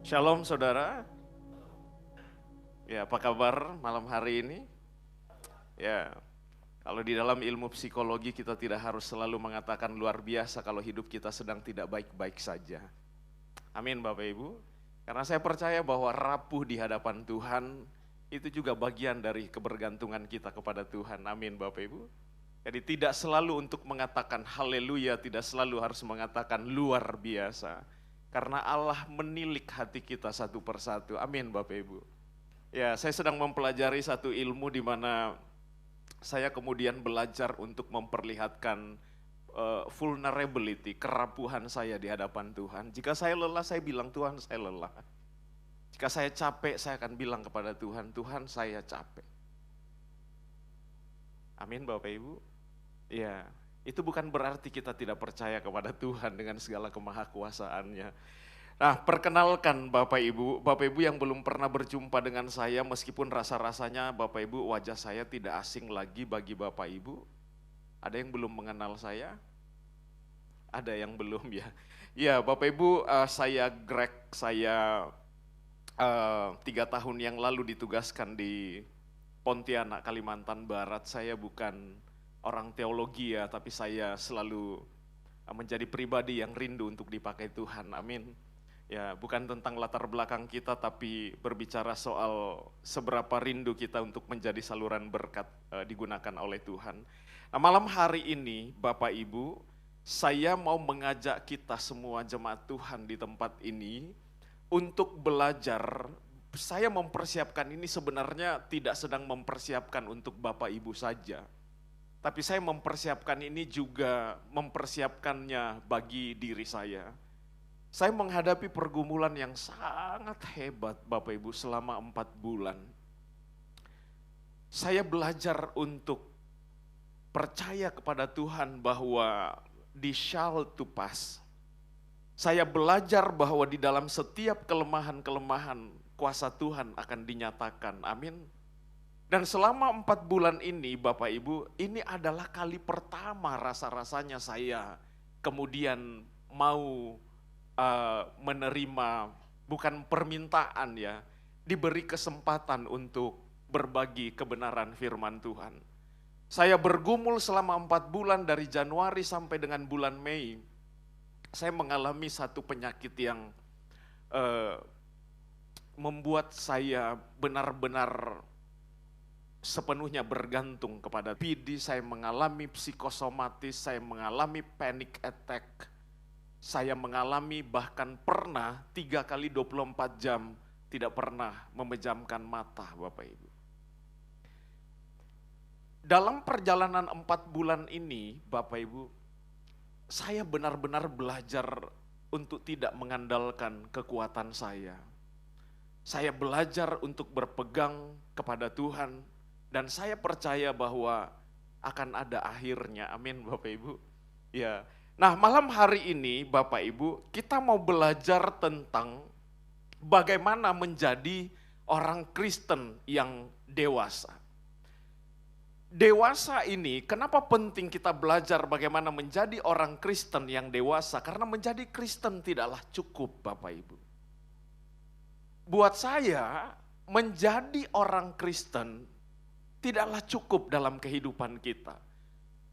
Shalom saudara, ya apa kabar malam hari ini? Ya, kalau di dalam ilmu psikologi kita tidak harus selalu mengatakan luar biasa kalau hidup kita sedang tidak baik-baik saja. Amin Bapak Ibu. Karena saya percaya bahwa rapuh di hadapan Tuhan itu juga bagian dari kebergantungan kita kepada Tuhan. Amin Bapak Ibu. Jadi tidak selalu untuk mengatakan haleluya, tidak selalu harus mengatakan luar biasa. Karena Allah menilik hati kita satu persatu. Amin Bapak Ibu. Ya, saya sedang mempelajari satu ilmu di mana saya kemudian belajar untuk memperlihatkan vulnerability, kerapuhan saya di hadapan Tuhan. Jika saya lelah, saya bilang Tuhan saya lelah. Jika saya capek, saya akan bilang kepada Tuhan, Tuhan saya capek. Amin Bapak Ibu. Ya, itu bukan berarti kita tidak percaya kepada Tuhan dengan segala kemahakuasaannya. Nah, perkenalkan Bapak Ibu yang belum pernah berjumpa dengan saya, meskipun rasa-rasanya Bapak Ibu wajah saya tidak asing lagi bagi Bapak Ibu. Ada yang belum mengenal saya? Ada yang belum ya? Ya Bapak Ibu, saya Greg, saya 3 tahun yang lalu ditugaskan di Pontianak, Kalimantan Barat. Saya bukan orang teologi ya, tapi saya selalu menjadi pribadi yang rindu untuk dipakai Tuhan, amin. Ya, bukan tentang latar belakang kita, tapi berbicara soal seberapa rindu kita untuk menjadi saluran berkat digunakan oleh Tuhan. Nah, malam hari ini Bapak Ibu, saya mau mengajak kita semua jemaat Tuhan di tempat ini untuk belajar. Saya mempersiapkan ini sebenarnya tidak sedang mempersiapkan untuk Bapak Ibu saja. Tapi saya mempersiapkan ini juga mempersiapkannya bagi diri saya. Saya menghadapi pergumulan yang sangat hebat Bapak Ibu selama 4 bulan. Saya belajar untuk percaya kepada Tuhan bahwa di shall to pass. Saya belajar bahwa di dalam setiap kelemahan-kelemahan kuasa Tuhan akan dinyatakan, amin. Dan selama 4 bulan ini Bapak Ibu, ini adalah kali pertama rasa-rasanya saya kemudian mau menerima, bukan permintaan ya, diberi kesempatan untuk berbagi kebenaran firman Tuhan. Saya bergumul selama 4 bulan dari Januari sampai dengan bulan Mei. Saya mengalami satu penyakit yang membuat saya benar-benar sepenuhnya bergantung kepada PD. Saya mengalami psikosomatis, saya mengalami panic attack, saya mengalami bahkan pernah 3 kali 24 jam tidak pernah memejamkan mata Bapak Ibu. Dalam perjalanan 4 bulan ini Bapak Ibu, saya benar-benar belajar untuk tidak mengandalkan kekuatan saya. Saya belajar untuk berpegang kepada Tuhan. Dan saya percaya bahwa akan ada akhirnya, amin Bapak Ibu. Ya. Nah, malam hari ini Bapak Ibu, kita mau belajar tentang bagaimana menjadi orang Kristen yang dewasa. Dewasa ini, kenapa penting kita belajar bagaimana menjadi orang Kristen yang dewasa? Karena menjadi Kristen tidaklah cukup Bapak Ibu. Buat saya, menjadi orang Kristen tidaklah cukup dalam kehidupan kita.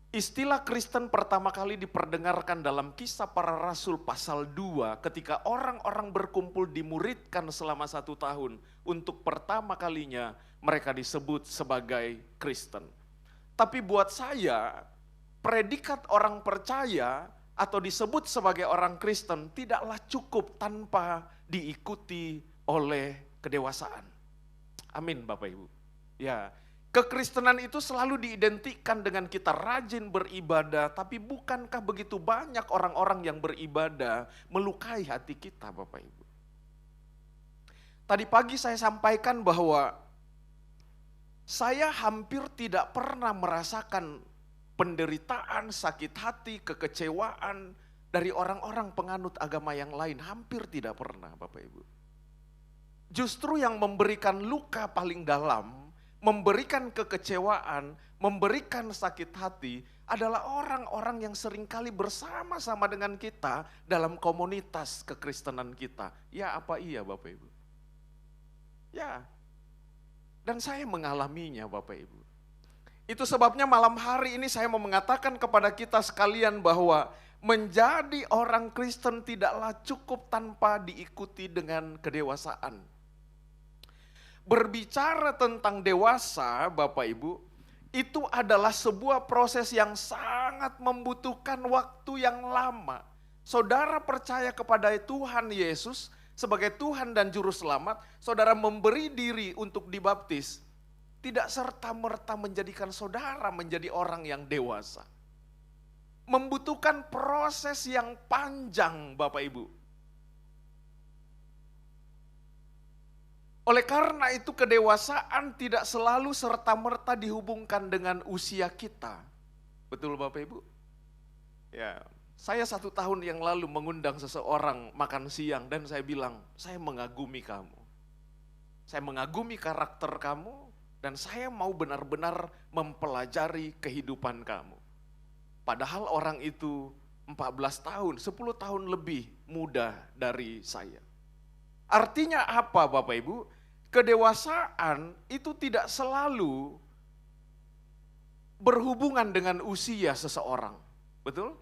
Istilah Kristen pertama kali diperdengarkan dalam Kisah Para Rasul pasal 2 ketika orang-orang berkumpul dimuridkan selama 1 tahun. Untuk pertama kalinya mereka disebut sebagai Kristen. Tapi buat saya, predikat orang percaya atau disebut sebagai orang Kristen tidaklah cukup tanpa diikuti oleh kedewasaan. Amin Bapak Ibu. Ya. Kekristenan itu selalu diidentikan dengan kita rajin beribadah, tapi bukankah begitu banyak orang-orang yang beribadah melukai hati kita Bapak Ibu? Tadi pagi saya sampaikan bahwa saya hampir tidak pernah merasakan penderitaan, sakit hati, kekecewaan dari orang-orang penganut agama yang lain, hampir tidak pernah Bapak Ibu. Justru yang memberikan luka paling dalam, memberikan kekecewaan, memberikan sakit hati adalah orang-orang yang seringkali bersama-sama dengan kita dalam komunitas kekristenan kita. Ya apa iya Bapak Ibu? Ya, dan saya mengalaminya Bapak Ibu. Itu sebabnya malam hari ini saya mau mengatakan kepada kita sekalian bahwa menjadi orang Kristen tidaklah cukup tanpa diikuti dengan kedewasaan. Berbicara tentang dewasa Bapak Ibu, itu adalah sebuah proses yang sangat membutuhkan waktu yang lama. Saudara percaya kepada Tuhan Yesus sebagai Tuhan dan Juru Selamat, saudara memberi diri untuk dibaptis, tidak serta-merta menjadikan saudara menjadi orang yang dewasa. Membutuhkan proses yang panjang Bapak Ibu. Oleh karena itu kedewasaan tidak selalu serta-merta dihubungkan dengan usia kita. Betul Bapak Ibu? Ya, saya 1 tahun yang lalu mengundang seseorang makan siang dan saya bilang, saya mengagumi kamu. Saya mengagumi karakter kamu. Dan saya mau benar-benar mempelajari kehidupan kamu. Padahal orang itu 14 tahun, 10 tahun lebih muda dari saya. Artinya apa Bapak Ibu? Kedewasaan itu tidak selalu berhubungan dengan usia seseorang. Betul?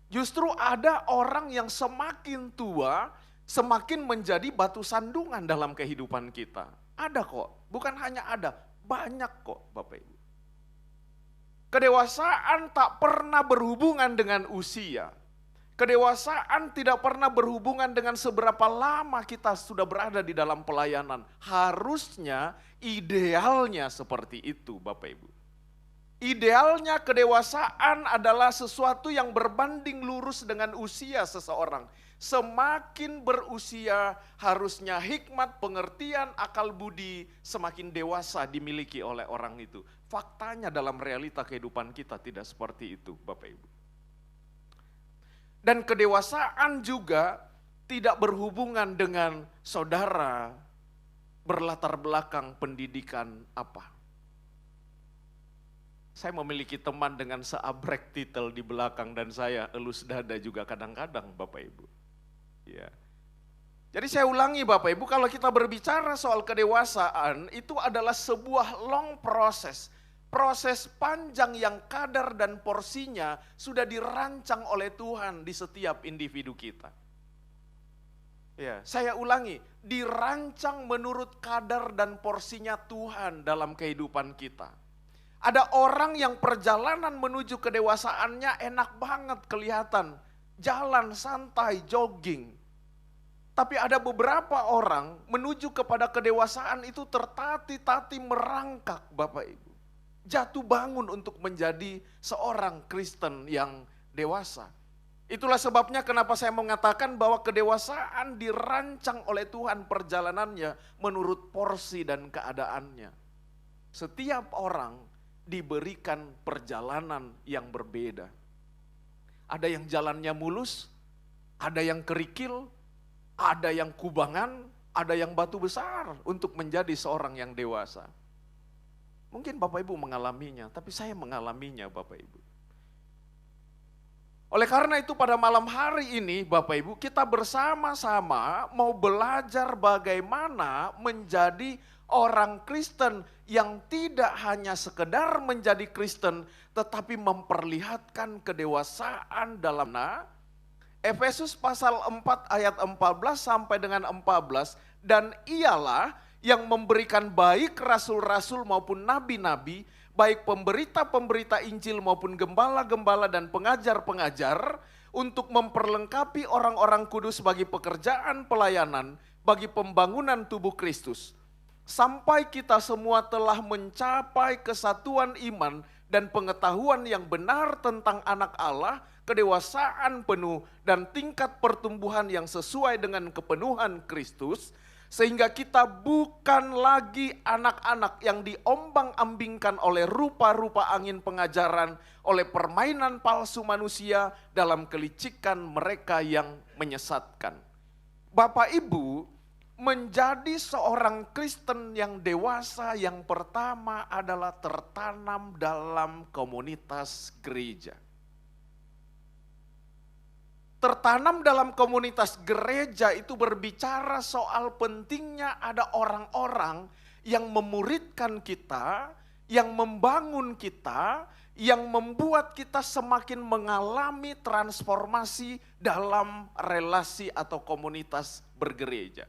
Justru ada orang yang semakin tua, semakin menjadi batu sandungan dalam kehidupan kita. Ada kok, bukan hanya ada, banyak kok Bapak Ibu. Kedewasaan tak pernah berhubungan dengan usia. Kedewasaan tidak pernah berhubungan dengan seberapa lama kita sudah berada di dalam pelayanan. Harusnya, idealnya seperti itu Bapak Ibu. Idealnya kedewasaan adalah sesuatu yang berbanding lurus dengan usia seseorang. Semakin berusia harusnya hikmat, pengertian, akal budi semakin dewasa dimiliki oleh orang itu. Faktanya dalam realita kehidupan kita tidak seperti itu Bapak Ibu. Dan kedewasaan juga tidak berhubungan dengan saudara berlatar belakang pendidikan apa. Saya memiliki teman dengan seabrek titel di belakang dan saya elus dada juga kadang-kadang Bapak Ibu. Ya. Jadi saya ulangi Bapak Ibu, kalau kita berbicara soal kedewasaan itu adalah sebuah long proses. Proses panjang yang kadar dan porsinya sudah dirancang oleh Tuhan di setiap individu kita. Ya, saya ulangi, dirancang menurut kadar dan porsinya Tuhan dalam kehidupan kita. Ada orang yang perjalanan menuju kedewasaannya enak banget kelihatan, jalan santai, jogging. Tapi ada beberapa orang menuju kepada kedewasaan itu tertati-tati merangkak Bapak Ibu. Jatuh bangun untuk menjadi seorang Kristen yang dewasa. Itulah sebabnya kenapa saya mengatakan bahwa kedewasaan dirancang oleh Tuhan perjalanannya menurut porsi dan keadaannya. Setiap orang diberikan perjalanan yang berbeda. Ada yang jalannya mulus, ada yang kerikil, ada yang kubangan, ada yang batu besar untuk menjadi seorang yang dewasa. Mungkin Bapak Ibu mengalaminya, tapi saya mengalaminya Bapak Ibu. Oleh karena itu pada malam hari ini Bapak Ibu kita bersama-sama mau belajar bagaimana menjadi orang Kristen yang tidak hanya sekedar menjadi Kristen tetapi memperlihatkan kedewasaan dalam Efesus pasal 4 ayat 14 sampai dengan 14, dan ialah yang memberikan baik rasul-rasul maupun nabi-nabi, baik pemberita-pemberita Injil maupun gembala-gembala dan pengajar-pengajar, untuk memperlengkapi orang-orang kudus bagi pekerjaan pelayanan, bagi pembangunan tubuh Kristus. Sampai kita semua telah mencapai kesatuan iman dan pengetahuan yang benar tentang anak Allah, kedewasaan penuh dan tingkat pertumbuhan yang sesuai dengan kepenuhan Kristus, sehingga kita bukan lagi anak-anak yang diombang-ambingkan oleh rupa-rupa angin pengajaran, oleh permainan palsu manusia dalam kelicikan mereka yang menyesatkan. Bapak Ibu, menjadi seorang Kristen yang dewasa yang pertama adalah tertanam dalam komunitas gereja. Tertanam dalam komunitas gereja itu berbicara soal pentingnya ada orang-orang yang memuridkan kita, yang membangun kita, yang membuat kita semakin mengalami transformasi dalam relasi atau komunitas bergereja.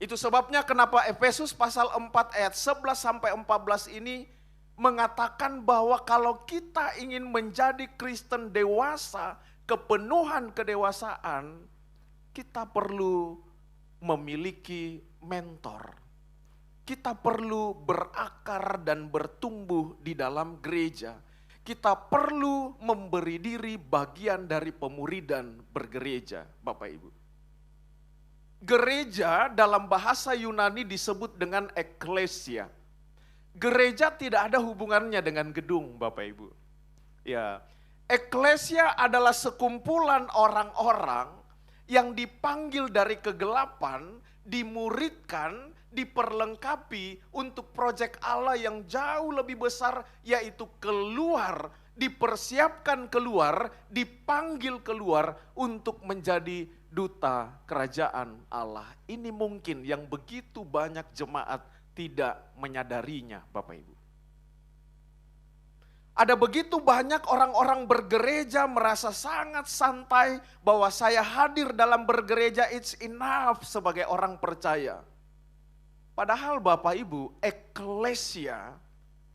Itu sebabnya kenapa Efesus pasal 4 ayat 11 sampai 14 ini mengatakan bahwa kalau kita ingin menjadi Kristen dewasa, kepenuhan kedewasaan, kita perlu memiliki mentor. Kita perlu berakar dan bertumbuh di dalam gereja. Kita perlu memberi diri bagian dari pemuridan bergereja, Bapak Ibu. Gereja dalam bahasa Yunani disebut dengan eklesia. Gereja tidak ada hubungannya dengan gedung, Bapak Ibu. Ya, eklesia adalah sekumpulan orang-orang yang dipanggil dari kegelapan, dimuridkan, diperlengkapi untuk proyek Allah yang jauh lebih besar, yaitu keluar, dipersiapkan keluar, dipanggil keluar untuk menjadi duta kerajaan Allah. Ini mungkin yang begitu banyak jemaat tidak menyadarinya, Bapak Ibu. Ada begitu banyak orang-orang bergereja merasa sangat santai bahwa saya hadir dalam bergereja, it's enough sebagai orang percaya. Padahal Bapak Ibu, eklesia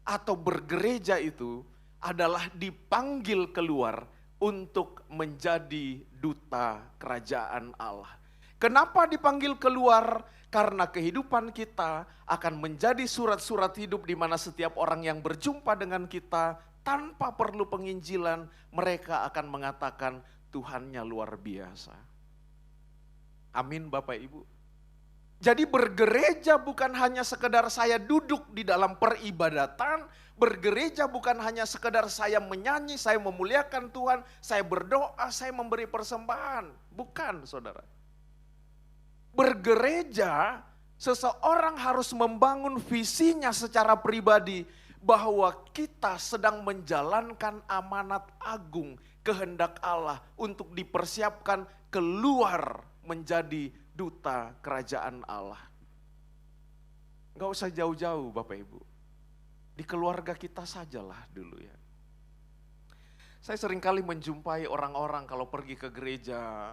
atau bergereja itu adalah dipanggil keluar untuk menjadi duta kerajaan Allah. Kenapa dipanggil keluar? Karena kehidupan kita akan menjadi surat-surat hidup di mana setiap orang yang berjumpa dengan kita tanpa perlu penginjilan, mereka akan mengatakan Tuhannya luar biasa. Amin Bapak Ibu. Jadi bergereja bukan hanya sekedar saya duduk di dalam peribadatan, bergereja bukan hanya sekedar saya menyanyi, saya memuliakan Tuhan, saya berdoa, saya memberi persembahan. Bukan, saudara. Bergereja, seseorang harus membangun visinya secara pribadi bahwa kita sedang menjalankan amanat agung kehendak Allah untuk dipersiapkan keluar menjadi duta kerajaan Allah. Gak usah jauh-jauh Bapak Ibu. Di keluarga kita sajalah dulu ya. Saya seringkali menjumpai orang-orang kalau pergi ke gereja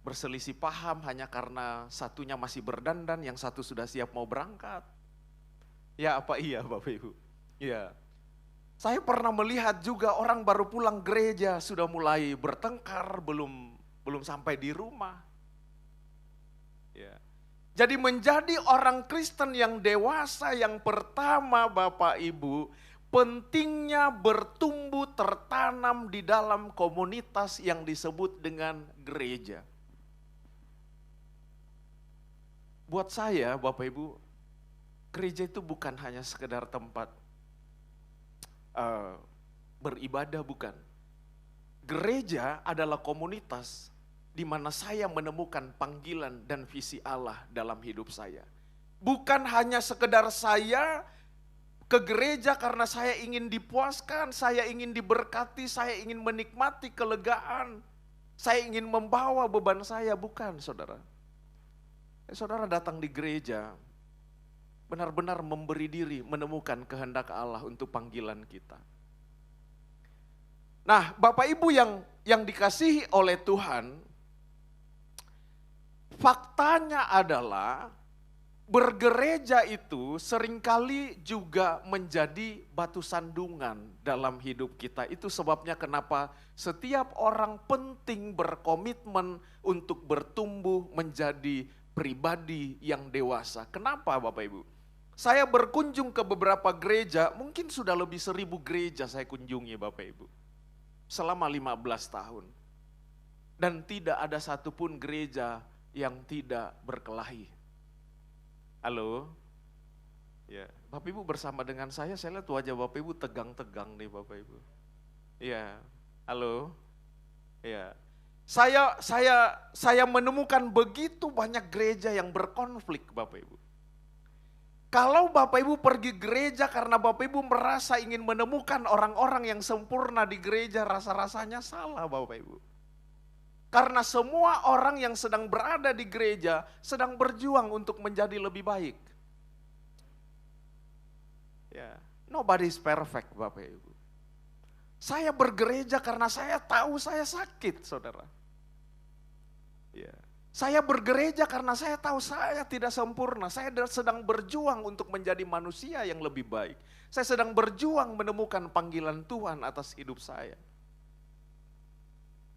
berselisih paham hanya karena satunya masih berdandan, yang satu sudah siap mau berangkat. Ya apa iya Bapak Ibu? Ya. Saya pernah melihat juga orang baru pulang gereja sudah mulai bertengkar, belum sampai di rumah. Ya. Jadi menjadi orang Kristen yang dewasa yang pertama Bapak Ibu, pentingnya bertumbuh tertanam di dalam komunitas yang disebut dengan gereja. Buat saya Bapak Ibu, gereja itu bukan hanya sekedar tempat beribadah, bukan. Gereja adalah komunitas di mana saya menemukan panggilan dan visi Allah dalam hidup saya. Bukan hanya sekedar saya ke gereja karena saya ingin dipuaskan, saya ingin diberkati, saya ingin menikmati kelegaan, saya ingin membawa beban saya, bukan saudara. Saudara datang di gereja, benar-benar memberi diri, menemukan kehendak Allah untuk panggilan kita. Nah, Bapak Ibu yang dikasihi oleh Tuhan, faktanya adalah bergereja itu seringkali juga menjadi batu sandungan dalam hidup kita. Itu sebabnya kenapa setiap orang penting berkomitmen untuk bertumbuh menjadi pribadi yang dewasa. Kenapa Bapak Ibu? Saya berkunjung ke beberapa gereja, mungkin sudah lebih 1000 gereja saya kunjungi Bapak Ibu. Selama 15 tahun. Dan tidak ada satupun gereja yang tidak berkelahi. Halo? Ya, Bapak Ibu bersama dengan saya lihat wajah Bapak Ibu tegang-tegang nih Bapak Ibu. Ya, halo? Ya. Saya menemukan begitu banyak gereja yang berkonflik, Bapak Ibu. Kalau Bapak Ibu pergi gereja karena Bapak Ibu merasa ingin menemukan orang-orang yang sempurna di gereja, rasa-rasanya salah Bapak Ibu. Karena semua orang yang sedang berada di gereja sedang berjuang untuk menjadi lebih baik. Ya, nobody is perfect Bapak Ibu. Saya bergereja karena saya tahu saya sakit, saudara. Ya. Saya bergereja karena saya tahu saya tidak sempurna. Saya sedang berjuang untuk menjadi manusia yang lebih baik. Saya sedang berjuang menemukan panggilan Tuhan atas hidup saya.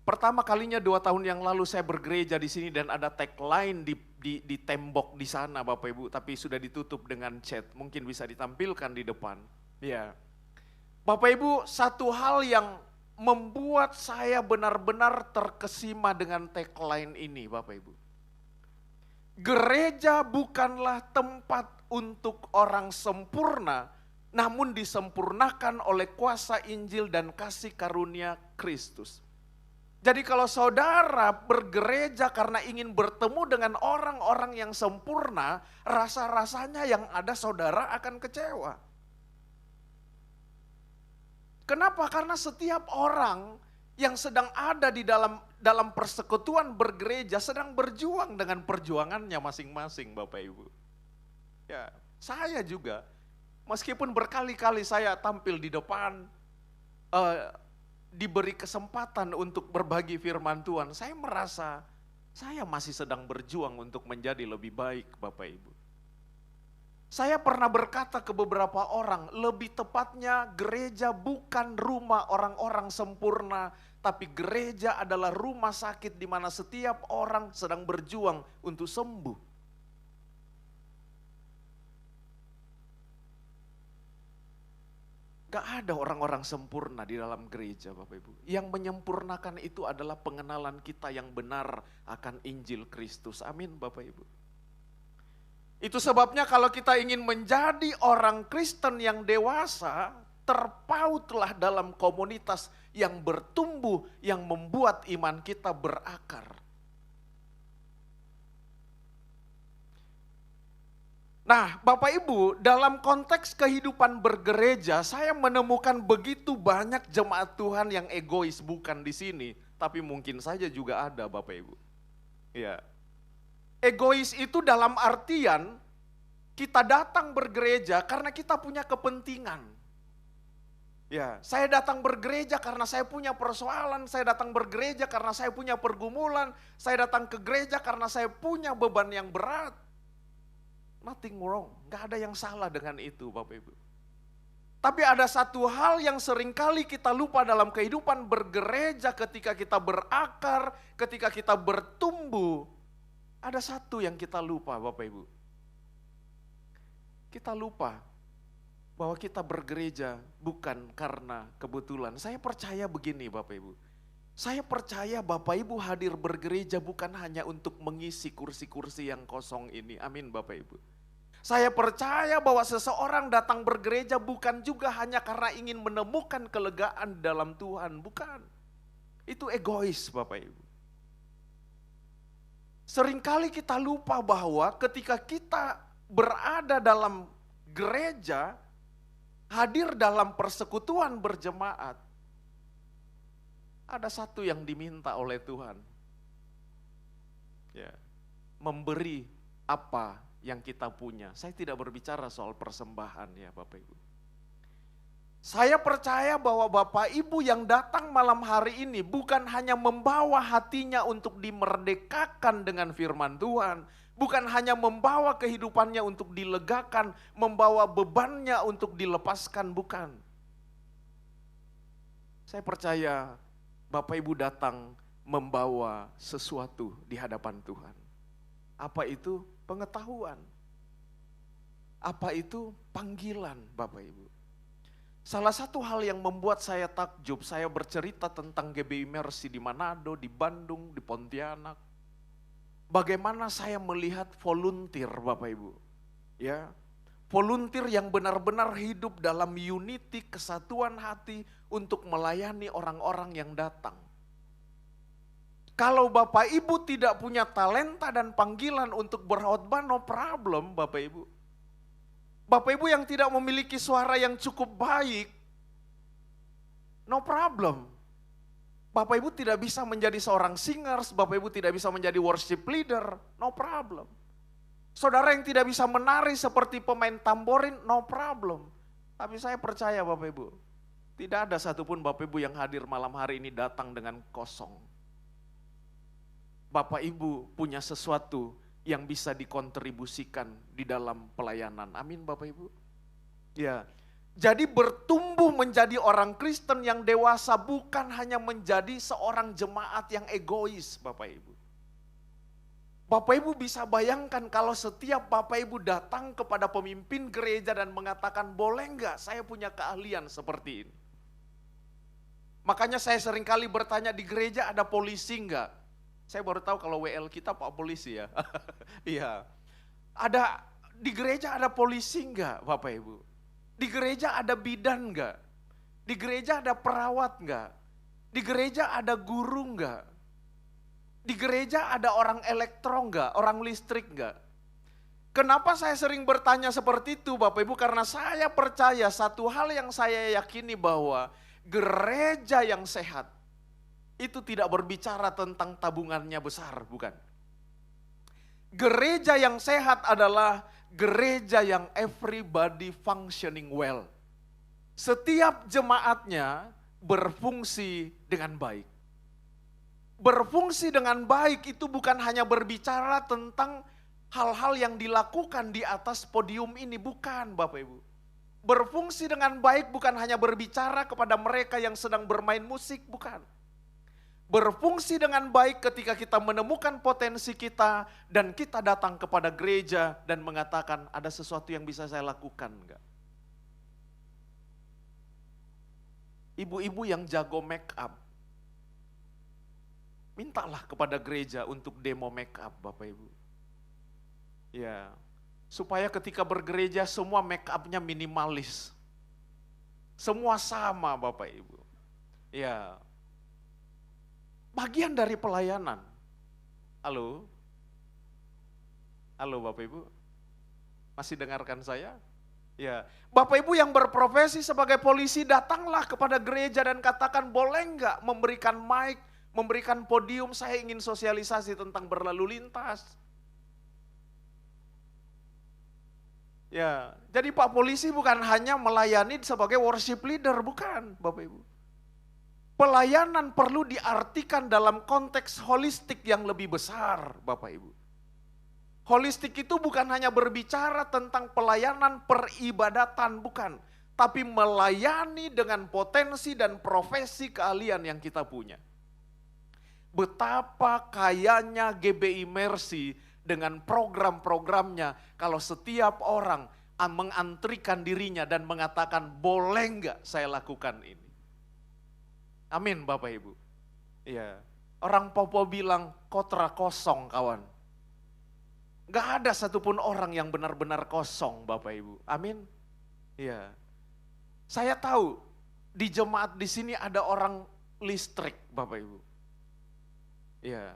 Pertama kalinya 2 tahun yang lalu saya bergereja di sini dan ada tagline di tembok di sana Bapak Ibu. Tapi sudah ditutup dengan cat, mungkin bisa ditampilkan di depan. Ya, Bapak Ibu, satu hal yang membuat saya benar-benar terkesima dengan tagline ini Bapak Ibu. Gereja bukanlah tempat untuk orang sempurna, namun disempurnakan oleh kuasa Injil dan kasih karunia Kristus. Jadi kalau saudara bergereja karena ingin bertemu dengan orang-orang yang sempurna, rasa-rasanya yang ada saudara akan kecewa. Kenapa? Karena setiap orang yang sedang ada di dalam persekutuan bergereja sedang berjuang dengan perjuangannya masing-masing Bapak Ibu. Ya, saya juga meskipun berkali-kali saya tampil di depan, diberi kesempatan untuk berbagi firman Tuhan, saya merasa saya masih sedang berjuang untuk menjadi lebih baik Bapak Ibu. Saya pernah berkata ke beberapa orang, lebih tepatnya gereja bukan rumah orang-orang sempurna, tapi gereja adalah rumah sakit di mana setiap orang sedang berjuang untuk sembuh. Gak ada orang-orang sempurna di dalam gereja Bapak Ibu. Yang menyempurnakan itu adalah pengenalan kita yang benar akan Injil Kristus. Amin Bapak Ibu. Itu sebabnya kalau kita ingin menjadi orang Kristen yang dewasa, terpautlah dalam komunitas yang bertumbuh, yang membuat iman kita berakar. Nah, Bapak Ibu, dalam konteks kehidupan bergereja, saya menemukan begitu banyak jemaat Tuhan yang egois, bukan di sini, tapi mungkin saja juga ada, Bapak Ibu. Ya. Egois itu dalam artian kita datang bergereja karena kita punya kepentingan. Ya, saya datang bergereja karena saya punya persoalan, saya datang bergereja karena saya punya pergumulan, saya datang ke gereja karena saya punya beban yang berat. Nothing wrong, gak ada yang salah dengan itu Bapak Ibu. Tapi ada satu hal yang seringkali kita lupa dalam kehidupan bergereja ketika kita berakar, ketika kita bertumbuh. Ada satu yang kita lupa Bapak Ibu. Kita lupa bahwa kita bergereja bukan karena kebetulan. Saya percaya begini Bapak Ibu. Saya percaya Bapak Ibu hadir bergereja bukan hanya untuk mengisi kursi-kursi yang kosong ini. Amin Bapak Ibu. Saya percaya bahwa seseorang datang bergereja bukan juga hanya karena ingin menemukan kelegaan dalam Tuhan. Bukan. Itu egois Bapak Ibu. Seringkali kita lupa bahwa ketika kita berada dalam gereja, hadir dalam persekutuan berjemaat, ada satu yang diminta oleh Tuhan. Ya, memberi apa yang kita punya. Saya tidak berbicara soal persembahan ya Bapak Ibu. Saya percaya bahwa Bapak Ibu yang datang malam hari ini bukan hanya membawa hatinya untuk dimerdekakan dengan firman Tuhan. Bukan hanya membawa kehidupannya untuk dilegakan, membawa bebannya untuk dilepaskan, bukan. Saya percaya Bapak Ibu datang membawa sesuatu di hadapan Tuhan. Apa itu? Pengetahuan. Apa itu? Panggilan Bapak Ibu. Salah satu hal yang membuat saya takjub, saya bercerita tentang GBI Mercy di Manado, di Bandung, di Pontianak. Bagaimana saya melihat volunteer Bapak Ibu. Ya, volunteer yang benar-benar hidup dalam unity, kesatuan hati untuk melayani orang-orang yang datang. Kalau Bapak Ibu tidak punya talenta dan panggilan untuk berkhotbah, no problem Bapak Ibu. Bapak Ibu yang tidak memiliki suara yang cukup baik, no problem. Bapak Ibu tidak bisa menjadi seorang singers, Bapak Ibu tidak bisa menjadi worship leader, no problem. Saudara yang tidak bisa menari seperti pemain tamborin, no problem. Tapi saya percaya Bapak Ibu, tidak ada satupun Bapak Ibu yang hadir malam hari ini datang dengan kosong. Bapak Ibu punya sesuatu yang bisa dikontribusikan di dalam pelayanan. Amin Bapak Ibu. Ya. Jadi bertumbuh menjadi orang Kristen yang dewasa bukan hanya menjadi seorang jemaat yang egois Bapak Ibu. Bapak Ibu bisa bayangkan kalau setiap Bapak Ibu datang kepada pemimpin gereja dan mengatakan, boleh enggak saya punya keahlian seperti ini. Makanya saya seringkali bertanya, di gereja ada polisi enggak? Saya baru tahu kalau WL kita Pak Polisi ya. Iya. Di gereja ada polisi enggak Bapak Ibu? Di gereja ada bidan enggak? Di gereja ada perawat enggak? Di gereja ada guru enggak? Di gereja ada orang elektro enggak? Orang listrik enggak? Kenapa saya sering bertanya seperti itu Bapak Ibu? Karena saya percaya satu hal yang saya yakini bahwa gereja yang sehat itu tidak berbicara tentang tabungannya besar, bukan. Gereja yang sehat adalah gereja yang everybody functioning well. Setiap jemaatnya berfungsi dengan baik. Berfungsi dengan baik itu bukan hanya berbicara tentang hal-hal yang dilakukan di atas podium ini, bukan Bapak Ibu. Berfungsi dengan baik bukan hanya berbicara kepada mereka yang sedang bermain musik, bukan. Berfungsi dengan baik ketika kita menemukan potensi kita dan kita datang kepada gereja dan mengatakan ada sesuatu yang bisa saya lakukan enggak? Ibu-ibu yang jago make up, mintalah kepada gereja untuk demo make up Bapak Ibu. Ya, supaya ketika bergereja semua make upnya minimalis. Semua sama Bapak Ibu. Ya. Bagian dari pelayanan. Halo? Halo Bapak Ibu? Masih dengarkan saya? Ya. Bapak Ibu yang berprofesi sebagai polisi, datanglah kepada gereja dan katakan, boleh enggak memberikan mic, memberikan podium, saya ingin sosialisasi tentang berlalu lintas. Ya, jadi Pak Polisi bukan hanya melayani sebagai worship leader, bukan Bapak Ibu. Pelayanan perlu diartikan dalam konteks holistik yang lebih besar, Bapak Ibu. Holistik itu bukan hanya berbicara tentang pelayanan peribadatan, bukan. Tapi melayani dengan potensi dan profesi keahlian yang kita punya. Betapa kayanya GBI Mercy dengan program-programnya kalau setiap orang mengantrikan dirinya dan mengatakan, boleh enggak saya lakukan ini? Amin Bapak Ibu. Iya. Orang Popo bilang kotra kosong kawan. Gak ada satupun orang yang benar-benar kosong Bapak Ibu. Amin. Iya. Saya tahu di jemaat di sini ada orang listrik Bapak Ibu. Iya.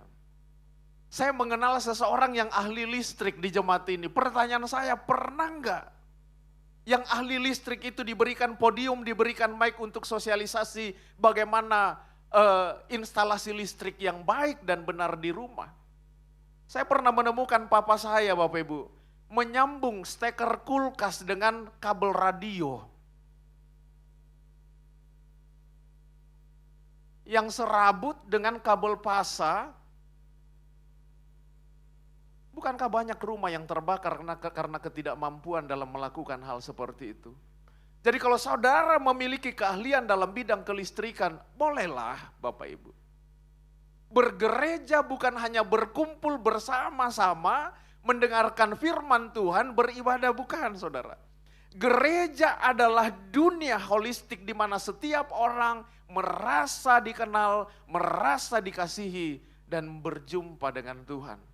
Saya mengenal seseorang yang ahli listrik di jemaat ini. Pertanyaan saya, pernah enggak yang ahli listrik itu diberikan podium, diberikan mic untuk sosialisasi bagaimana instalasi listrik yang baik dan benar di rumah? Saya pernah menemukan papa saya Bapak Ibu, menyambung steker kulkas dengan kabel radio. Yang serabut dengan kabel pasa. Bukankah banyak rumah yang terbakar karena ketidakmampuan dalam melakukan hal seperti itu? Jadi kalau saudara memiliki keahlian dalam bidang kelistrikan, bolehlah Bapak Ibu. Bergereja bukan hanya berkumpul bersama-sama, mendengarkan firman Tuhan, beribadah, bukan saudara. Gereja adalah dunia holistik di mana setiap orang merasa dikenal, merasa dikasihi, dan berjumpa dengan Tuhan.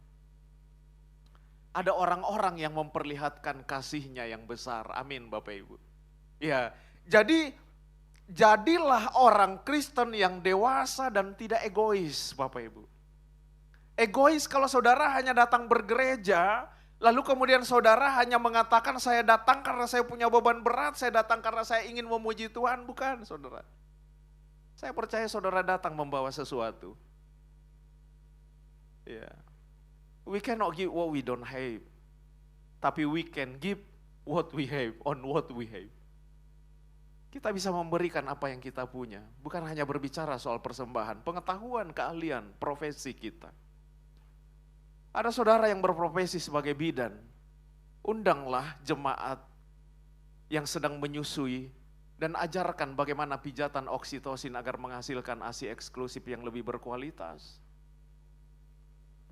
Ada orang-orang yang memperlihatkan kasihnya yang besar. Amin Bapak Ibu. Ya, jadi jadilah orang Kristen yang dewasa dan tidak egois Bapak Ibu. Egois kalau saudara hanya datang bergereja, lalu kemudian saudara hanya mengatakan saya datang karena saya punya beban berat, saya datang karena saya ingin memuji Tuhan. Bukan saudara. Saya percaya saudara datang membawa sesuatu. Yeah. We cannot give what we don't have. Tapi we can give what we have on what we have. Kita bisa memberikan apa yang kita punya. Bukan hanya berbicara soal persembahan, pengetahuan, keahlian, profesi kita. Ada saudara yang berprofesi sebagai bidan. Undanglah jemaat yang sedang menyusui dan ajarkan bagaimana pijatan oksitosin agar menghasilkan ASI eksklusif yang lebih berkualitas.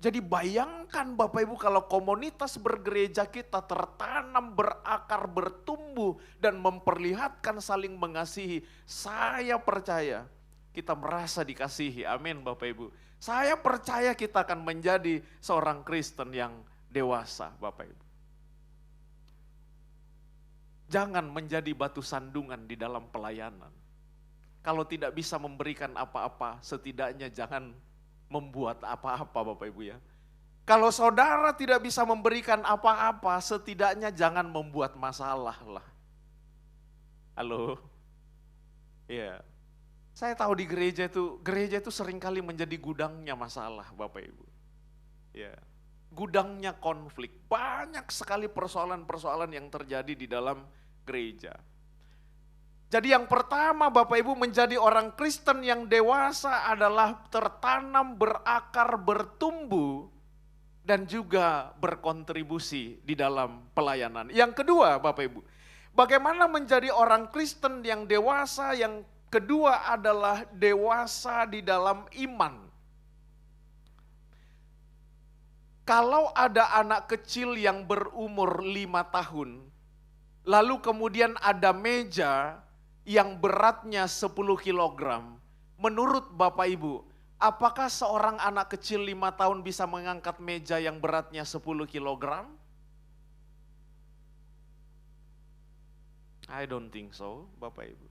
Jadi bayangkan Bapak Ibu kalau komunitas bergereja kita tertanam, berakar, bertumbuh dan memperlihatkan saling mengasihi. Saya percaya kita merasa dikasihi, amin Bapak Ibu. Saya percaya kita akan menjadi seorang Kristen yang dewasa Bapak Ibu. Jangan menjadi batu sandungan di dalam pelayanan. Kalau tidak bisa memberikan apa-apa, setidaknya jangan membuat apa-apa Bapak Ibu ya. Kalau saudara tidak bisa memberikan apa-apa, setidaknya jangan membuat masalah lah. Halo? Ya. Saya tahu di gereja itu seringkali menjadi gudangnya masalah Bapak Ibu. Ya. Gudangnya konflik. Banyak sekali persoalan-persoalan yang terjadi di dalam gereja. Jadi yang pertama Bapak Ibu menjadi orang Kristen yang dewasa adalah tertanam, berakar, bertumbuh, dan juga berkontribusi di dalam pelayanan. Yang kedua Bapak Ibu, bagaimana menjadi orang Kristen yang dewasa? Yang kedua adalah dewasa di dalam iman. Kalau ada anak kecil yang berumur 5 tahun, lalu kemudian ada meja yang beratnya 10 kilogram, menurut Bapak Ibu, apakah seorang anak kecil 5 tahun bisa mengangkat meja yang beratnya 10 kilogram? I don't think so, Bapak Ibu.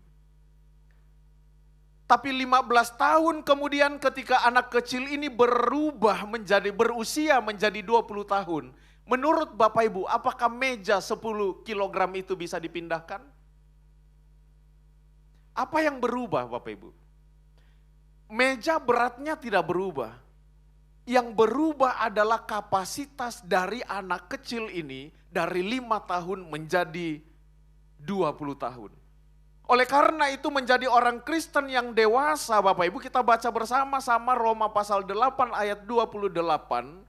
Tapi 15 tahun kemudian ketika anak kecil ini berusia menjadi 20 tahun, menurut Bapak Ibu, apakah meja 10 kilogram itu bisa dipindahkan? Apa yang berubah Bapak Ibu? Meja beratnya tidak berubah. Yang berubah adalah kapasitas dari anak kecil ini dari 5 tahun menjadi 20 tahun. Oleh karena itu menjadi orang Kristen yang dewasa Bapak Ibu, kita baca bersama-sama Roma pasal 8 ayat 28.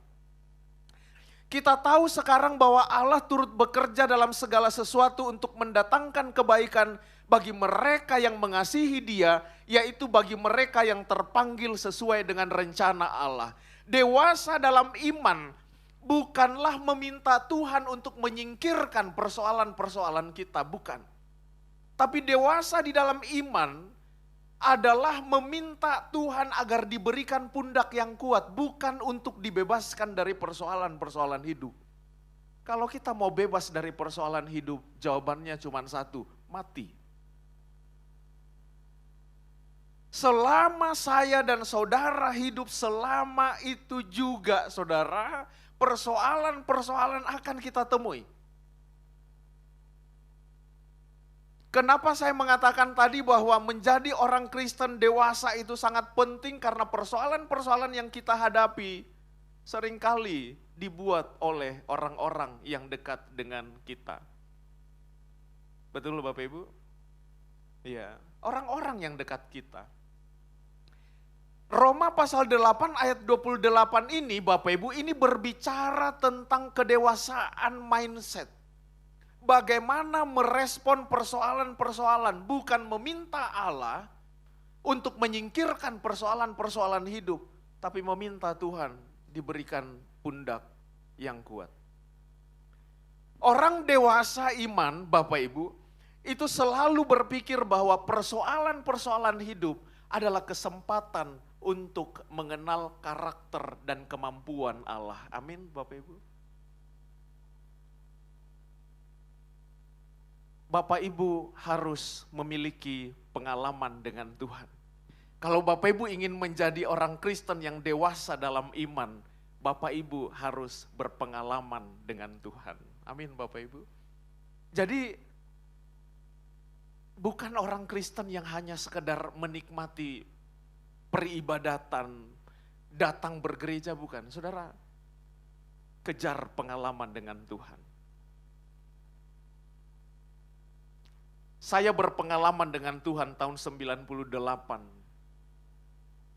Kita tahu sekarang bahwa Allah turut bekerja dalam segala sesuatu untuk mendatangkan kebaikan bagi mereka yang mengasihi Dia, yaitu bagi mereka yang terpanggil sesuai dengan rencana Allah. Dewasa dalam iman bukanlah meminta Tuhan untuk menyingkirkan persoalan-persoalan kita, bukan. Tapi dewasa di dalam iman adalah meminta Tuhan agar diberikan pundak yang kuat, bukan untuk dibebaskan dari persoalan-persoalan hidup. Kalau kita mau bebas dari persoalan hidup, jawabannya cuma satu, mati. Selama saya dan saudara hidup, selama itu juga saudara, persoalan-persoalan akan kita temui. Kenapa saya mengatakan tadi bahwa menjadi orang Kristen dewasa itu sangat penting, karena persoalan-persoalan yang kita hadapi seringkali dibuat oleh orang-orang yang dekat dengan kita. Betul Bapak Ibu? Iya, orang-orang yang dekat kita. Roma pasal 8 ayat 28 ini Bapak Ibu, ini berbicara tentang kedewasaan mindset. Bagaimana merespon persoalan-persoalan, bukan meminta Allah untuk menyingkirkan persoalan-persoalan hidup, tapi meminta Tuhan diberikan pundak yang kuat. Orang dewasa iman Bapak Ibu, itu selalu berpikir bahwa persoalan-persoalan hidup adalah kesempatan untuk mengenal karakter dan kemampuan Allah. Amin Bapak Ibu. Bapak Ibu harus memiliki pengalaman dengan Tuhan. Kalau Bapak Ibu ingin menjadi orang Kristen yang dewasa dalam iman, Bapak Ibu harus berpengalaman dengan Tuhan. Amin Bapak Ibu. Jadi bukan orang Kristen yang hanya sekedar menikmati peribadatan, datang bergereja, bukan. Saudara, kejar pengalaman dengan Tuhan. Saya berpengalaman dengan Tuhan tahun 98.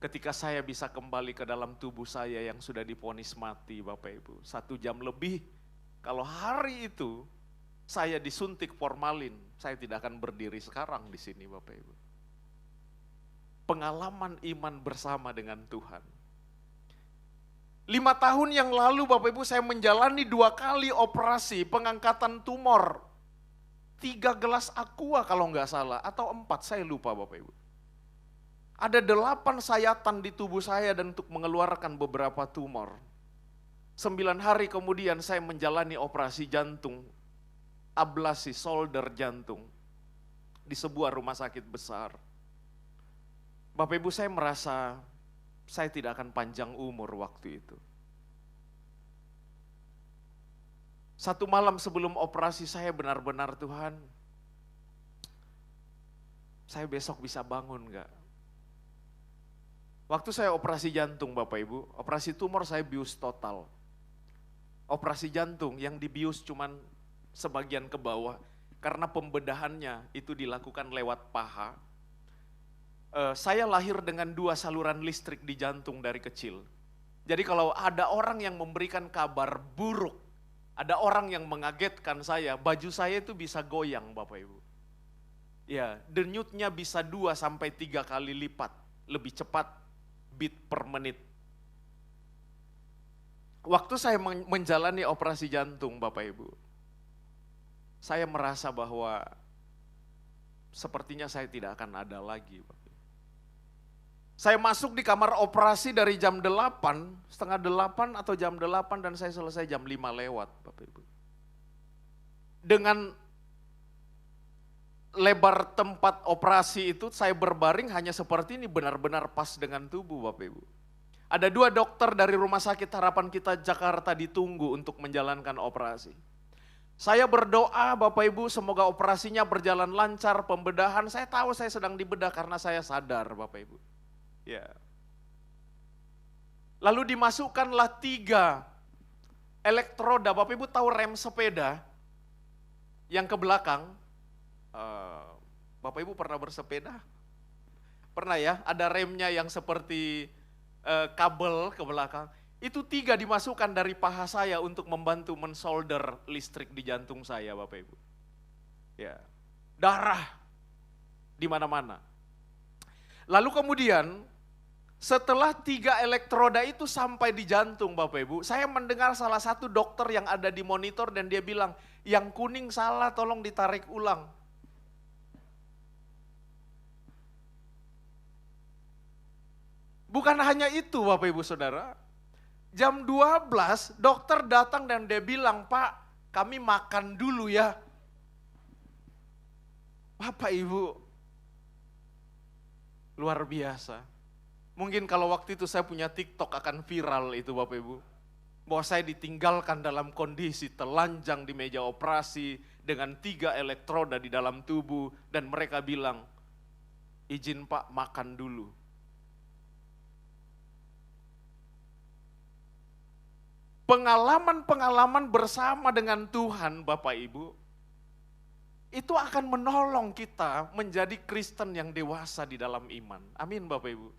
Ketika saya bisa kembali ke dalam tubuh saya yang sudah divonis mati Bapak Ibu. 1 jam lebih, kalau hari itu saya disuntik formalin, saya tidak akan berdiri sekarang di sini Bapak Ibu. Pengalaman iman bersama dengan Tuhan. 5 tahun yang lalu Bapak Ibu saya menjalani 2 kali operasi pengangkatan tumor. 3 gelas aqua kalau nggak salah, atau 4, saya lupa Bapak Ibu. Ada 8 sayatan di tubuh saya dan untuk mengeluarkan beberapa tumor. 9 hari kemudian saya menjalani operasi jantung, ablasi solder jantung di sebuah rumah sakit besar. Bapak Ibu, saya merasa saya tidak akan panjang umur waktu itu. 1 malam sebelum operasi saya benar-benar, Tuhan, saya besok bisa bangun enggak? Waktu saya operasi jantung Bapak Ibu, operasi tumor saya bius total. Operasi jantung yang dibius cuman sebagian ke bawah, karena pembedahannya itu dilakukan lewat paha. Saya lahir dengan 2 saluran listrik di jantung dari kecil. Jadi kalau ada orang yang memberikan kabar buruk, ada orang yang mengagetkan saya, baju saya itu bisa goyang Bapak Ibu. Ya, denyutnya bisa 2-3 kali lipat, lebih cepat beat per menit. Waktu saya menjalani operasi jantung Bapak Ibu, saya merasa bahwa sepertinya saya tidak akan ada lagi Bapak Ibu. Saya masuk di kamar operasi dari jam 8, setengah 8 atau jam 8 dan saya selesai jam 5 lewat Bapak Ibu. Dengan lebar tempat operasi itu saya berbaring hanya seperti ini, benar-benar pas dengan tubuh Bapak Ibu. Ada 2 dokter dari Rumah Sakit Harapan Kita Jakarta ditunggu untuk menjalankan operasi. Saya berdoa Bapak Ibu semoga operasinya berjalan lancar, pembedahan. Saya tahu saya sedang dibedah karena saya sadar Bapak Ibu. Ya. Lalu dimasukkanlah 3 elektroda. Bapak Ibu tahu rem sepeda yang ke belakang? Bapak Ibu pernah bersepeda? Pernah ya, ada remnya yang seperti kabel ke belakang. Itu 3 dimasukkan dari paha saya untuk membantu mensolder listrik di jantung saya Bapak Ibu. Ya, darah di mana-mana. Lalu kemudian setelah 3 elektroda itu sampai di jantung Bapak Ibu, saya mendengar salah satu dokter yang ada di monitor dan dia bilang, yang kuning salah tolong ditarik ulang. Bukan hanya itu Bapak Ibu Saudara, jam 12 dokter datang dan dia bilang, Pak kami makan dulu ya. Bapak Ibu, luar biasa. Mungkin kalau waktu itu saya punya TikTok akan viral itu Bapak Ibu. Bahwa saya ditinggalkan dalam kondisi telanjang di meja operasi dengan 3 elektroda di dalam tubuh. Dan mereka bilang, izin Pak makan dulu. Pengalaman-pengalaman bersama dengan Tuhan Bapak Ibu, itu akan menolong kita menjadi Kristen yang dewasa di dalam iman. Amin Bapak Ibu.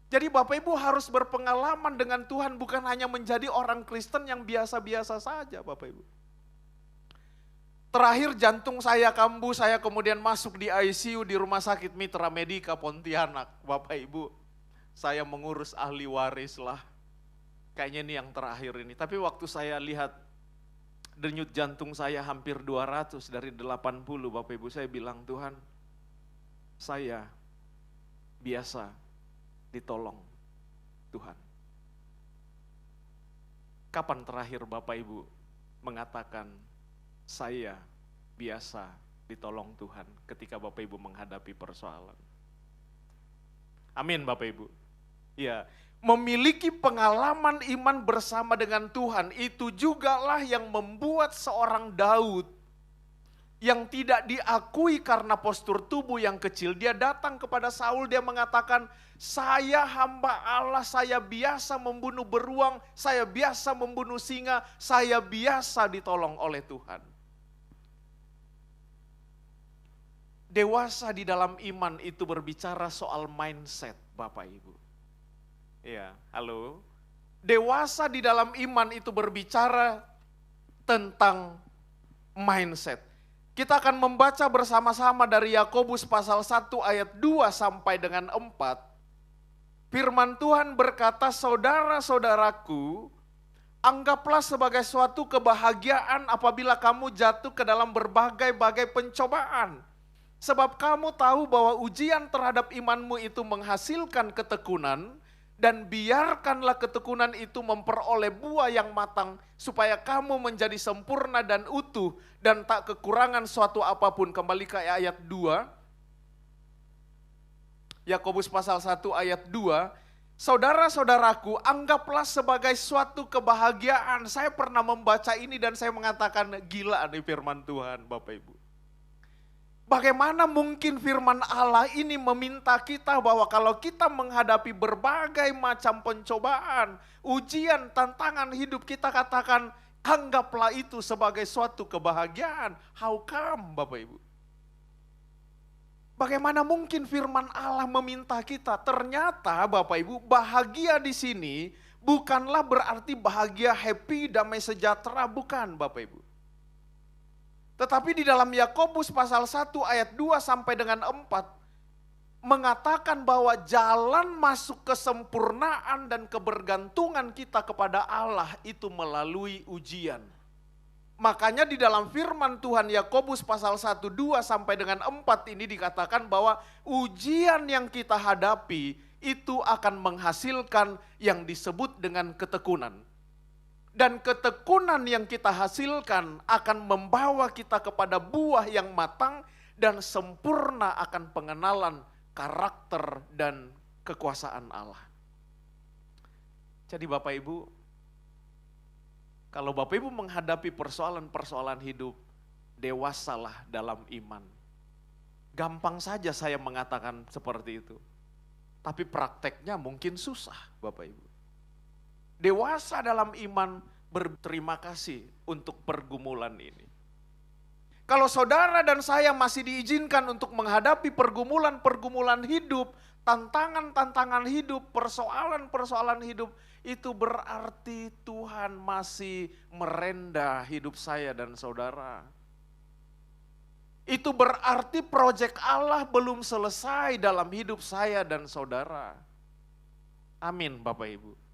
Jadi Bapak Ibu harus berpengalaman dengan Tuhan, bukan hanya menjadi orang Kristen yang biasa-biasa saja Bapak Ibu. Terakhir jantung saya kambuh, saya kemudian masuk di ICU di Rumah Sakit Mitra Medika Pontianak. Bapak Ibu, saya mengurus ahli waris lah. Kayaknya ini yang terakhir ini. Tapi waktu saya lihat denyut jantung saya hampir 200 dari 80 Bapak Ibu, saya bilang, Tuhan, saya biasa ditolong Tuhan. Kapan terakhir Bapak Ibu mengatakan saya biasa ditolong Tuhan ketika Bapak Ibu menghadapi persoalan? Amin Bapak Ibu. Ya, memiliki pengalaman iman bersama dengan Tuhan, itu jugalah yang membuat seorang Daud yang tidak diakui karena postur tubuh yang kecil, dia datang kepada Saul, dia mengatakan, saya hamba Allah, saya biasa membunuh beruang, saya biasa membunuh singa, saya biasa ditolong oleh Tuhan. Dewasa di dalam iman itu berbicara soal mindset, Bapak Ibu. Ya, halo. Dewasa di dalam iman itu berbicara tentang mindset. Kita akan membaca bersama-sama dari Yakobus pasal 1 ayat 2 sampai dengan 4. Firman Tuhan berkata, saudara-saudaraku, anggaplah sebagai suatu kebahagiaan apabila kamu jatuh ke dalam berbagai-bagai pencobaan. Sebab kamu tahu bahwa ujian terhadap imanmu itu menghasilkan ketekunan, dan biarkanlah ketekunan itu memperoleh buah yang matang, supaya kamu menjadi sempurna dan utuh, dan tak kekurangan suatu apapun. Kembali ke ayat 2, Yakobus pasal 1 ayat 2, saudara-saudaraku, anggaplah sebagai suatu kebahagiaan. Saya pernah membaca ini dan saya mengatakan, gila nih firman Tuhan, Bapak Ibu. Bagaimana mungkin firman Allah ini meminta kita bahwa kalau kita menghadapi berbagai macam pencobaan, ujian, tantangan hidup, kita katakan anggaplah itu sebagai suatu kebahagiaan. How come, Bapak Ibu? Bagaimana mungkin firman Allah meminta kita? Ternyata Bapak Ibu, bahagia di sini bukanlah berarti bahagia happy, damai sejahtera, bukan Bapak Ibu. Tetapi di dalam Yakobus pasal 1 ayat 2 sampai dengan 4 mengatakan bahwa jalan masuk kesempurnaan dan kebergantungan kita kepada Allah itu melalui ujian. Makanya di dalam firman Tuhan Yakobus pasal 1, 2 sampai dengan 4 ini dikatakan bahwa ujian yang kita hadapi itu akan menghasilkan yang disebut dengan ketekunan. Dan ketekunan yang kita hasilkan akan membawa kita kepada buah yang matang dan sempurna akan pengenalan karakter dan kekuasaan Allah. Jadi Bapak Ibu, kalau Bapak Ibu menghadapi persoalan-persoalan hidup, dewasalah dalam iman. Gampang saja saya mengatakan seperti itu. Tapi prakteknya mungkin susah Bapak Ibu. Dewasa dalam iman berterima kasih untuk pergumulan ini. Kalau saudara dan saya masih diizinkan untuk menghadapi pergumulan-pergumulan hidup, tantangan-tantangan hidup, persoalan-persoalan hidup, itu berarti Tuhan masih merendah hidup saya dan saudara. Itu berarti proyek Allah belum selesai dalam hidup saya dan saudara. Amin Bapak Ibu.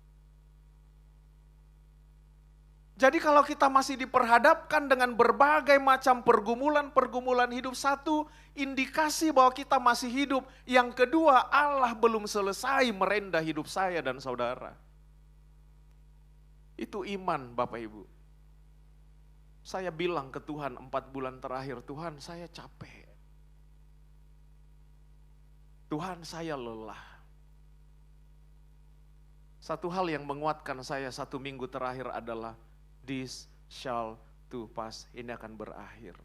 Jadi kalau kita masih diperhadapkan dengan berbagai macam pergumulan-pergumulan hidup, satu indikasi bahwa kita masih hidup. Yang kedua, Allah belum selesai merendah hidup saya dan saudara. Itu iman Bapak Ibu. Saya bilang ke Tuhan 4 bulan terakhir, Tuhan saya capek. Tuhan saya lelah. Satu hal yang menguatkan saya 1 minggu terakhir adalah, this shall to pass, ini akan berakhir.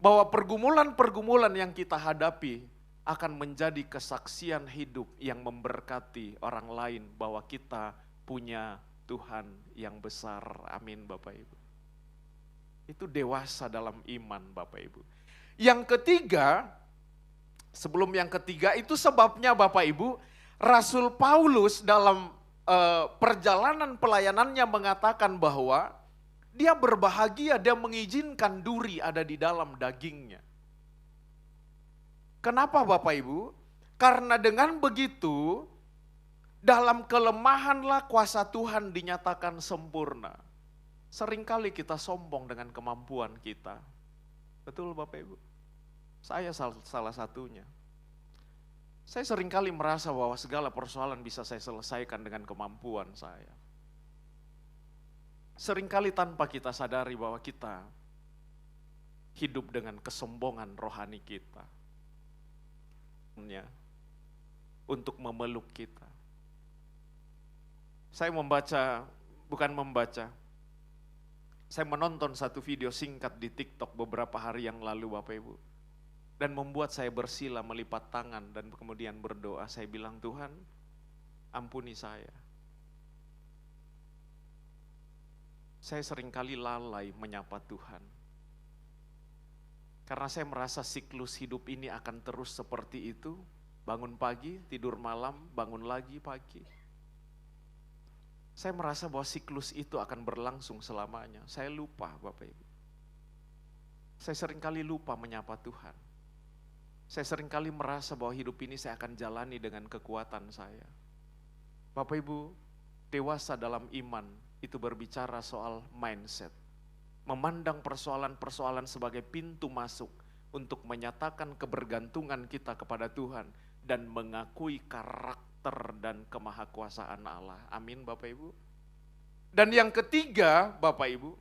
Bahwa pergumulan-pergumulan yang kita hadapi akan menjadi kesaksian hidup yang memberkati orang lain bahwa kita punya Tuhan yang besar. Amin Bapak Ibu. Itu dewasa dalam iman Bapak Ibu. Yang ketiga, sebelum yang ketiga itu sebabnya Bapak Ibu, Rasul Paulus dalam perjalanan pelayanannya mengatakan bahwa dia berbahagia, dia mengizinkan duri ada di dalam dagingnya. Kenapa Bapak Ibu? Karena dengan begitu, dalam kelemahanlah kuasa Tuhan dinyatakan sempurna. Seringkali kita sombong dengan kemampuan kita. Betul Bapak Ibu? Saya salah satunya. Saya seringkali merasa bahwa segala persoalan bisa saya selesaikan dengan kemampuan saya. Seringkali tanpa kita sadari bahwa kita hidup dengan kesombongan rohani kita. Untuk memeluk kita. Saya saya menonton satu video singkat di TikTok beberapa hari yang lalu Bapak Ibu. Dan membuat saya bersila melipat tangan dan kemudian berdoa. Saya bilang, Tuhan ampuni saya. Saya seringkali lalai menyapa Tuhan. Karena saya merasa siklus hidup ini akan terus seperti itu. Bangun pagi, tidur malam, bangun lagi pagi. Saya merasa bahwa siklus itu akan berlangsung selamanya. Saya lupa Bapak Ibu. Saya seringkali lupa menyapa Tuhan. Saya seringkali merasa bahwa hidup ini saya akan jalani dengan kekuatan saya. Bapak Ibu, dewasa dalam iman itu berbicara soal mindset. Memandang persoalan-persoalan sebagai pintu masuk untuk menyatakan kebergantungan kita kepada Tuhan dan mengakui karakter dan kemahakuasaan Allah. Amin Bapak Ibu. Dan yang ketiga Bapak Ibu,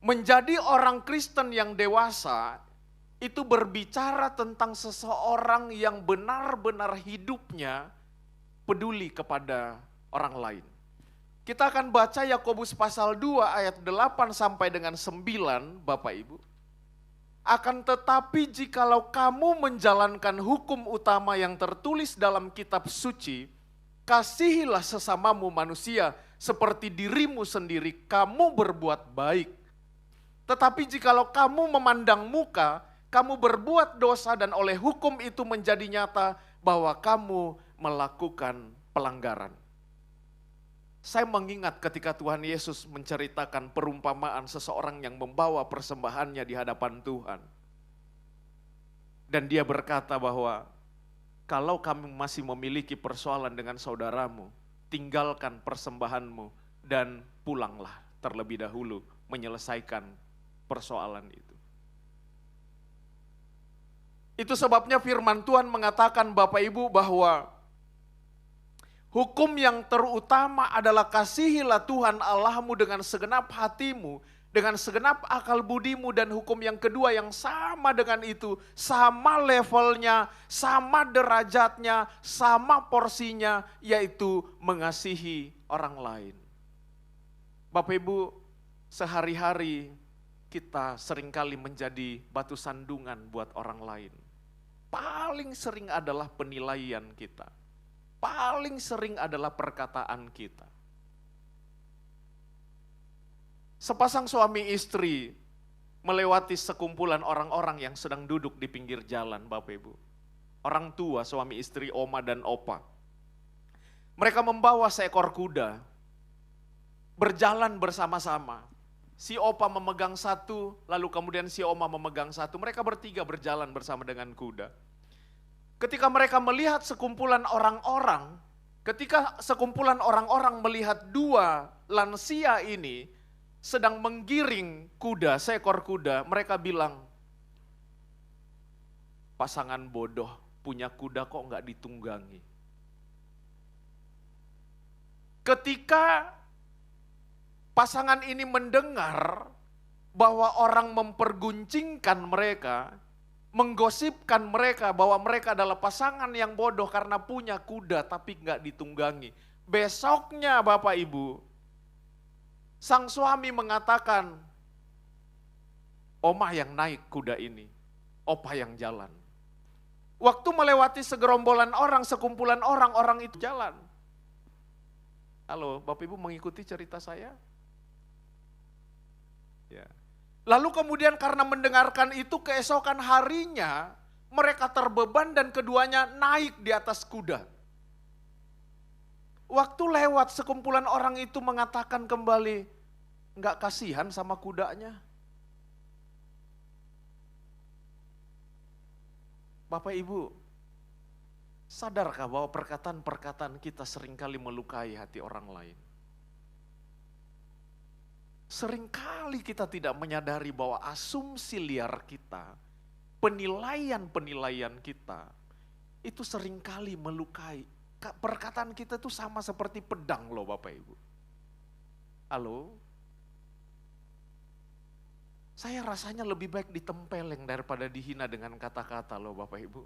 menjadi orang Kristen yang dewasa itu berbicara tentang seseorang yang benar-benar hidupnya peduli kepada orang lain. Kita akan baca Yakobus pasal 2 ayat 8 sampai dengan 9 Bapak Ibu. Akan tetapi jikalau kamu menjalankan hukum utama yang tertulis dalam kitab suci, kasihilah sesamamu manusia seperti dirimu sendiri, kamu berbuat baik. Tetapi jikalau kamu memandang muka, kamu berbuat dosa dan oleh hukum itu menjadi nyata bahwa kamu melakukan pelanggaran. Saya mengingat ketika Tuhan Yesus menceritakan perumpamaan seseorang yang membawa persembahannya di hadapan Tuhan. Dan dia berkata bahwa kalau kamu masih memiliki persoalan dengan saudaramu, tinggalkan persembahanmu dan pulanglah terlebih dahulu menyelesaikan persoalan itu. Itu sebabnya firman Tuhan mengatakan Bapak Ibu bahwa hukum yang terutama adalah kasihilah Tuhan Allahmu dengan segenap hatimu, dengan segenap akal budimu, dan hukum yang kedua yang sama dengan itu, sama levelnya, sama derajatnya, sama porsinya, yaitu mengasihi orang lain. Bapak Ibu, sehari-hari kita seringkali menjadi batu sandungan buat orang lain. Paling sering adalah penilaian kita. Paling sering adalah perkataan kita. Sepasang suami istri melewati sekumpulan orang-orang yang sedang duduk di pinggir jalan, Bapak Ibu. Orang tua, suami istri, oma dan opa. Mereka membawa seekor kuda, berjalan bersama-sama. Si opa memegang satu, lalu kemudian si oma memegang satu. Mereka bertiga berjalan bersama dengan kuda. Ketika mereka melihat sekumpulan orang-orang, ketika sekumpulan orang-orang melihat dua lansia ini sedang menggiring kuda, seekor kuda, mereka bilang, pasangan bodoh punya kuda kok nggak ditunggangi. Ketika pasangan ini mendengar bahwa orang memperguncingkan mereka, menggosipkan mereka bahwa mereka adalah pasangan yang bodoh karena punya kuda tapi nggak ditunggangi. Besoknya Bapak Ibu, sang suami mengatakan, Oma yang naik kuda ini, opa yang jalan. Waktu melewati segerombolan orang, sekumpulan orang, orang itu jalan. Halo, Bapak Ibu mengikuti cerita saya? Ya. Lalu kemudian karena mendengarkan itu keesokan harinya mereka terbeban dan keduanya naik di atas kuda. Waktu lewat sekumpulan orang itu mengatakan kembali, enggak kasihan sama kudanya. Bapak Ibu, sadarkah bahwa perkataan-perkataan kita seringkali melukai hati orang lain? Seringkali kita tidak menyadari bahwa asumsi liar kita, penilaian-penilaian kita, itu seringkali melukai. Perkataan kita itu sama seperti pedang loh Bapak Ibu. Halo? Saya rasanya lebih baik ditempeleng daripada dihina dengan kata-kata loh Bapak Ibu.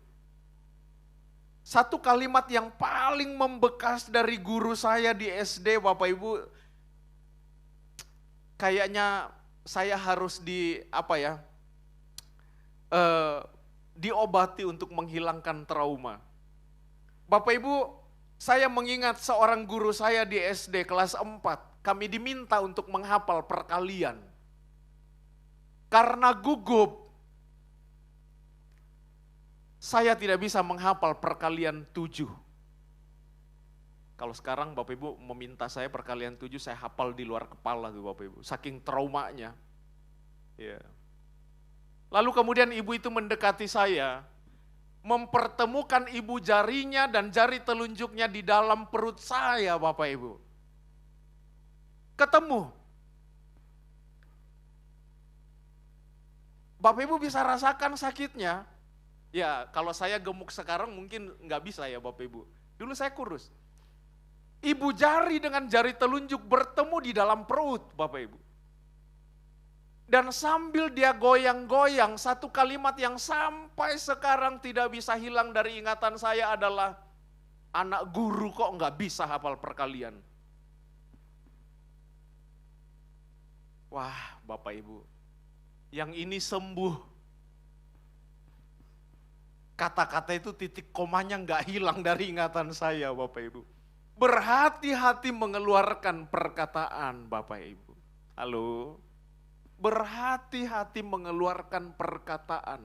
Satu kalimat yang paling membekas dari guru saya di SD, Bapak Ibu, kayaknya saya harus diobati untuk menghilangkan trauma. Bapak Ibu, saya mengingat seorang guru saya di SD kelas 4, kami diminta untuk menghafal perkalian. Karena gugup, saya tidak bisa menghafal perkalian 7. Kalau sekarang Bapak Ibu meminta saya perkalian 7, saya hafal di luar kepala tuh Bapak Ibu, saking traumanya. Ya. Lalu kemudian ibu itu mendekati saya, mempertemukan ibu jarinya dan jari telunjuknya di dalam perut saya Bapak Ibu. Ketemu. Bapak Ibu bisa rasakan sakitnya. Ya kalau saya gemuk sekarang mungkin nggak bisa ya Bapak Ibu. Dulu saya kurus. Ibu jari dengan jari telunjuk bertemu di dalam perut Bapak Ibu. Dan sambil dia goyang-goyang, satu kalimat yang sampai sekarang tidak bisa hilang dari ingatan saya adalah, anak guru kok nggak bisa hafal perkalian. Wah Bapak Ibu, yang ini sembuh. Kata-kata itu titik komanya nggak hilang dari ingatan saya Bapak Ibu. Berhati-hati mengeluarkan perkataan Bapak Ibu. Halo? Berhati-hati mengeluarkan perkataan.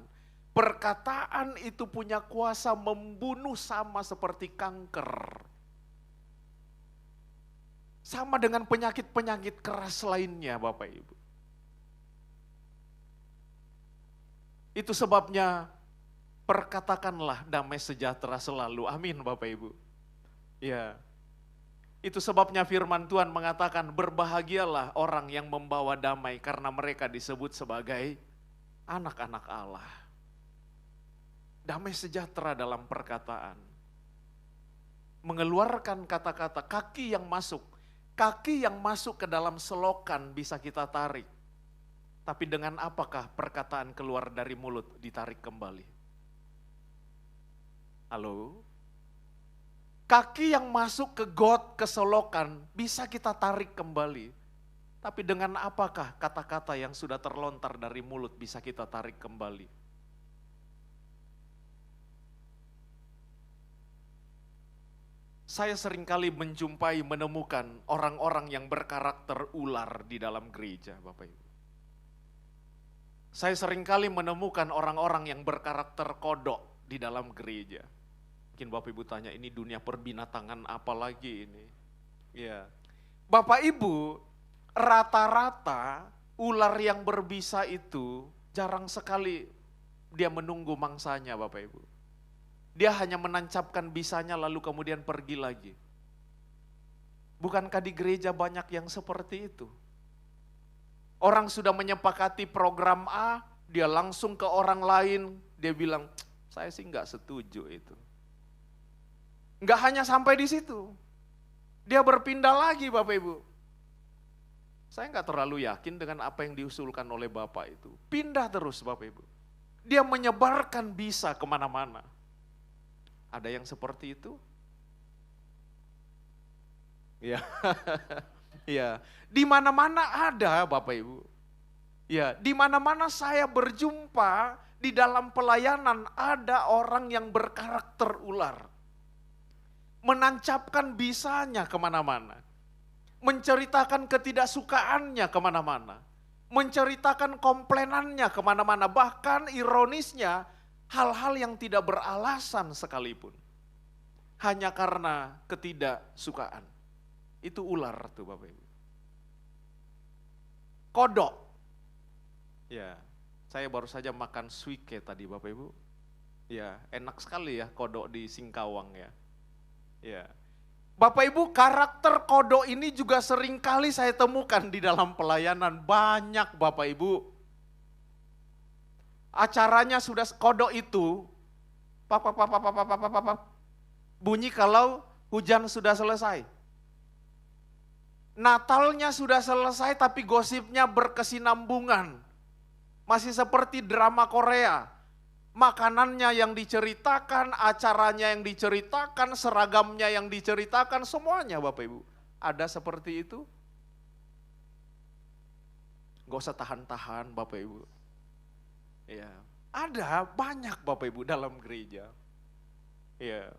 Perkataan itu punya kuasa membunuh sama seperti kanker. Sama dengan penyakit-penyakit keras lainnya Bapak Ibu. Itu sebabnya perkatakanlah damai sejahtera selalu. Amin Bapak Ibu. Ya. Itu sebabnya firman Tuhan mengatakan berbahagialah orang yang membawa damai karena mereka disebut sebagai anak-anak Allah. Damai sejahtera dalam perkataan. Mengeluarkan kata-kata, kaki yang masuk ke dalam selokan bisa kita tarik. Tapi dengan apakah perkataan keluar dari mulut ditarik kembali? Halo? Kaki yang masuk ke got, ke selokan, bisa kita tarik kembali. Tapi dengan apakah kata-kata yang sudah terlontar dari mulut bisa kita tarik kembali? Saya seringkali menemukan orang-orang yang berkarakter ular di dalam gereja, Bapak Ibu. Saya seringkali menemukan orang-orang yang berkarakter kodok di dalam gereja. Mungkin Bapak Ibu tanya, ini dunia perbinatangan apa lagi ini? Ya, Bapak Ibu, rata-rata ular yang berbisa itu jarang sekali dia menunggu mangsanya Bapak Ibu. Dia hanya menancapkan bisanya lalu kemudian pergi lagi. Bukankah di gereja banyak yang seperti itu? Orang sudah menyepakati program A, dia langsung ke orang lain, dia bilang, saya sih enggak setuju itu. Enggak hanya sampai di situ, dia berpindah lagi Bapak Ibu. Saya enggak terlalu yakin dengan apa yang diusulkan oleh Bapak itu. Pindah terus Bapak Ibu. Dia menyebarkan bisa kemana-mana. Ada yang seperti itu? Ya, ya. Di mana-mana ada Bapak Ibu. Ya, di mana-mana saya berjumpa di dalam pelayanan ada orang yang berkarakter ular. Menancapkan bisanya kemana-mana. Menceritakan ketidaksukaannya kemana-mana. Menceritakan komplainannya kemana-mana. Bahkan ironisnya hal-hal yang tidak beralasan sekalipun. Hanya karena ketidaksukaan. Itu ular tuh Bapak Ibu. Kodok. Ya, saya baru saja makan suike tadi Bapak Ibu. Ya, enak sekali ya kodok di Singkawang ya. Ya. Bapak Ibu, karakter kodok ini juga sering kali saya temukan di dalam pelayanan. Banyak Bapak Ibu. Acaranya sudah kodok itu, bunyi kalau hujan sudah selesai. Natalnya sudah selesai tapi gosipnya berkesinambungan. Masih seperti drama Korea. makanannya yang diceritakan, acaranya yang diceritakan, seragamnya yang diceritakan, semuanya Bapak Ibu. Ada seperti itu? Gak usah tahan-tahan Bapak Ibu. Ya, ada banyak Bapak Ibu dalam gereja. Ya.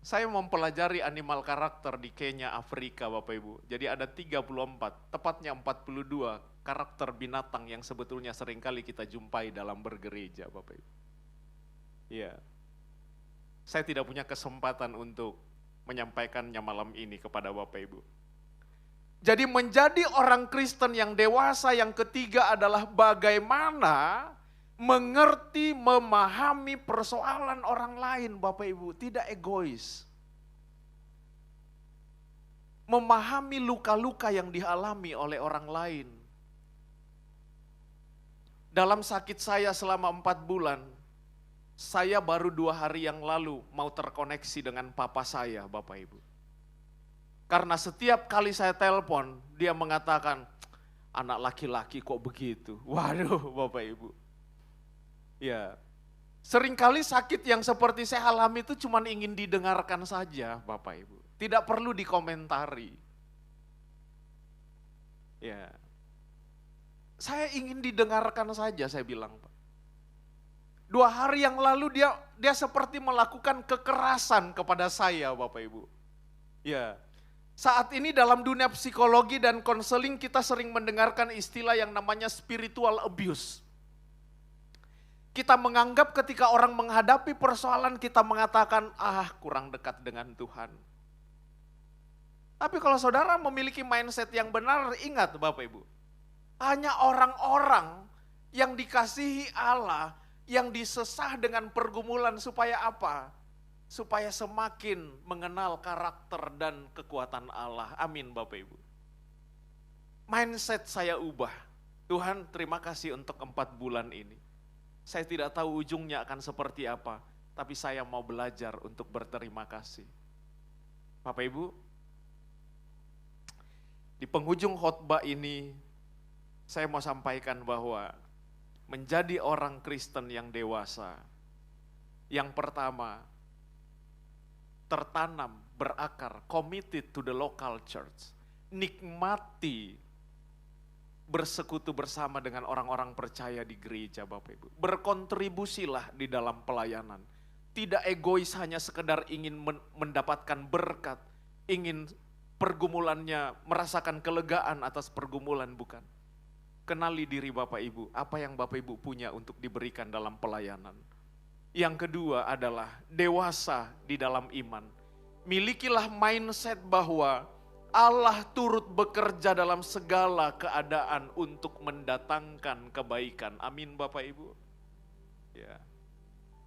Saya mempelajari animal karakter di Kenya, Afrika Bapak Ibu. Jadi ada 34, tepatnya 42 karakter binatang yang sebetulnya seringkali kita jumpai dalam bergereja Bapak Ibu. Ya. Saya tidak punya kesempatan untuk menyampaikannya malam ini kepada Bapak Ibu. Jadi menjadi orang Kristen yang dewasa yang ketiga adalah bagaimana mengerti, memahami persoalan orang lain Bapak Ibu, tidak egois. Memahami luka-luka yang dialami oleh orang lain. Dalam sakit saya selama 4 bulan, saya baru 2 hari yang lalu mau terkoneksi dengan papa saya Bapak Ibu. Karena setiap kali saya telepon, dia mengatakan, anak laki-laki kok begitu. Waduh Bapak Ibu. Ya, seringkali sakit yang seperti saya alami itu cuma ingin didengarkan saja Bapak Ibu. Tidak perlu dikomentari. Ya, saya ingin didengarkan saja saya bilang Pak. 2 hari yang lalu dia seperti melakukan kekerasan kepada saya Bapak Ibu. Ya, saat ini dalam dunia psikologi dan konseling kita sering mendengarkan istilah yang namanya spiritual abuse. Kita menganggap ketika orang menghadapi persoalan kita mengatakan, kurang dekat dengan Tuhan. Tapi kalau saudara memiliki mindset yang benar, ingat Bapak Ibu. Hanya orang-orang yang dikasihi Allah, yang disesah dengan pergumulan supaya apa? Supaya semakin mengenal karakter dan kekuatan Allah. Amin Bapak Ibu. Mindset saya ubah. Tuhan terima kasih untuk 4 bulan ini. Saya tidak tahu ujungnya akan seperti apa, tapi saya mau belajar untuk berterima kasih. Bapak Ibu, di penghujung khotbah ini, saya mau sampaikan bahwa menjadi orang Kristen yang dewasa, yang pertama, tertanam, berakar, committed to the local church, nikmati bersekutu bersama dengan orang-orang percaya di gereja Bapak Ibu. Berkontribusilah di dalam pelayanan. Tidak egois hanya sekedar ingin mendapatkan berkat, ingin pergumulannya merasakan kelegaan atas pergumulan, bukan. Kenali diri Bapak Ibu, apa yang Bapak Ibu punya untuk diberikan dalam pelayanan. Yang kedua adalah dewasa di dalam iman. Milikilah mindset bahwa Allah turut bekerja dalam segala keadaan untuk mendatangkan kebaikan. Amin Bapak Ibu. Ya.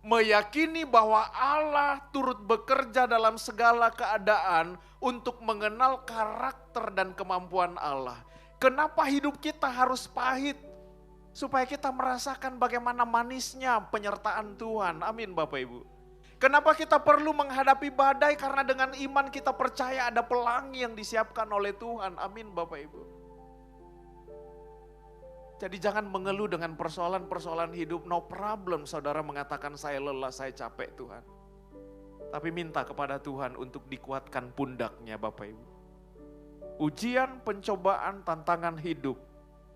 Meyakini bahwa Allah turut bekerja dalam segala keadaan untuk mengenal karakter dan kemampuan Allah. Kenapa hidup kita harus pahit? Supaya kita merasakan bagaimana manisnya penyertaan Tuhan. Amin Bapak Ibu. Kenapa kita perlu menghadapi badai? Karena dengan iman kita percaya ada pelangi yang disiapkan oleh Tuhan. Amin Bapak Ibu. Jadi jangan mengeluh dengan persoalan-persoalan hidup. No problem saudara mengatakan saya lelah, saya capek Tuhan. Tapi minta kepada Tuhan untuk dikuatkan pundaknya Bapak Ibu. Ujian, pencobaan, tantangan hidup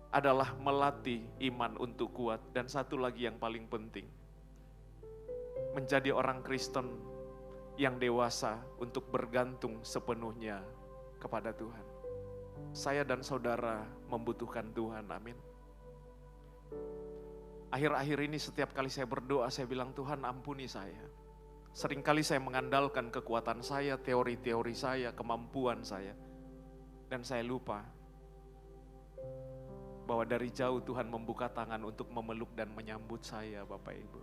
adalah melatih iman untuk kuat. Dan satu lagi yang paling penting. Menjadi orang Kristen yang dewasa untuk bergantung sepenuhnya kepada Tuhan. Saya dan saudara membutuhkan Tuhan, amin. Akhir-akhir ini setiap kali saya berdoa, saya bilang Tuhan ampuni saya. Seringkali saya mengandalkan kekuatan saya, teori-teori saya, kemampuan saya. Dan saya lupa bahwa dari jauh Tuhan membuka tangan untuk memeluk dan menyambut saya Bapak Ibu.